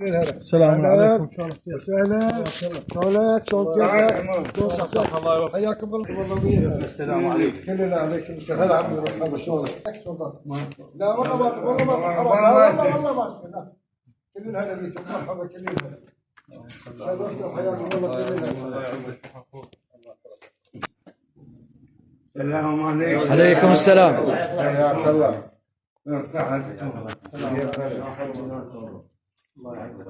السلام عليكم. وسهلا. شلونك؟ شلون كيفك؟ الله يوفقك. حياكم الله. السلام عليكم. كلنا عليكم السلام. هلا عمي مرحبا شلونك؟ لا والله ما كلنا هلا بيك مرحبا كلنا. شرفتوا حياكم الله كلنا. السلام عليكم. عليكم السلام. حياك الله. الله يعزك.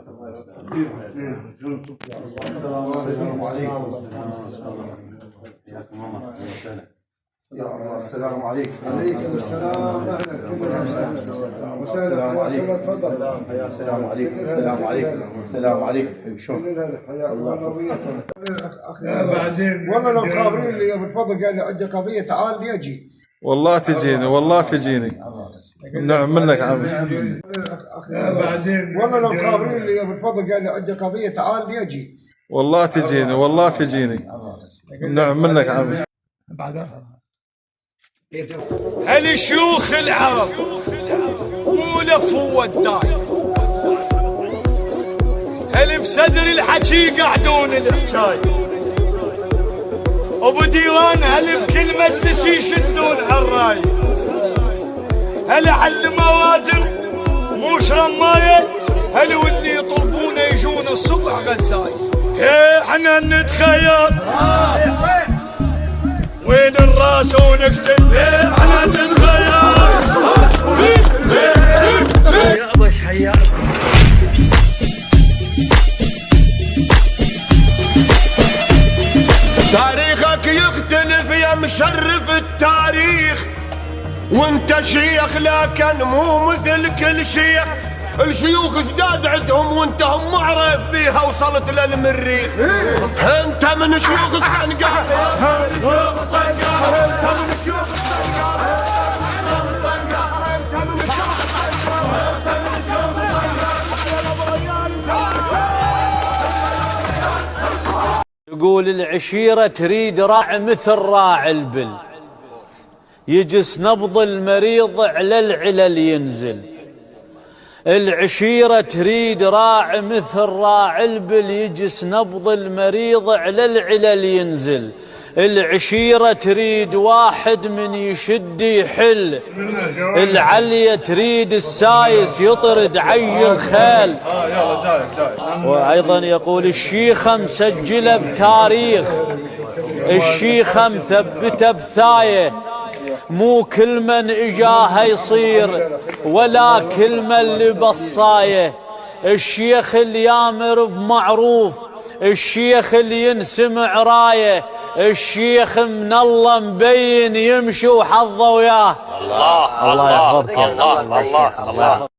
السلام عليكم. عليكم السلام. السلام عليكم. السلام عليكم. السلام عليكم. السلام عليكم. شلون؟ بعدين والله لو خابرين لي بالفضل قال لي عندي قضيه تعال لي اجي. والله تجيني والله تجيني. نعم منك عمي. بعدين والله لو خابرين لي بالفضل قال لي عندي قضيه تعال لي اجي. والله تجيني والله تجيني. نعم منك عمي. هالشيوخ العرب مو لفوا وداي، هل بصدر الحكي قعدون الحكاي، ابو ديوان هل بكل مجلس يشدون عالراي، هل حل موادر مو شرمايه، هل واللي يطلبونه يجون الصبح غزاي. احنا نتخيل وين الراس ونقتل، احنا نتخيل يا بش حياكم. تاريخك يختلف يا مشرف التاريخ، وانت شيخ لكن مو مثل كل شيخ. الشيوخ ازداد عندهم وانت هم معرف بيها وصلت للمريخ. انت من شيوخ الصنقة، انت من شيوخ يقول العشيرة تريد راعي مثل راعي البل، يجس نبض المريض على العلل ينزل. العشيرة تريد راعي مثل راعي البل، يجس نبض المريض على العلل ينزل. العشيرة تريد واحد من يشد يحل، العلية تريد السايس يطرد عي الخيل. وأيضا يقول الشيخة مسجلة بتاريخ، الشيخة مثبتة بثاية، مو كل من اجاها يصير ولا كل من اللي بصايه. الشيخ اللي يامر بمعروف، الشيخ اللي ينسمع رايه، الشيخ من الله مبين يمشي وحظه وياه. الله يحفظك. الله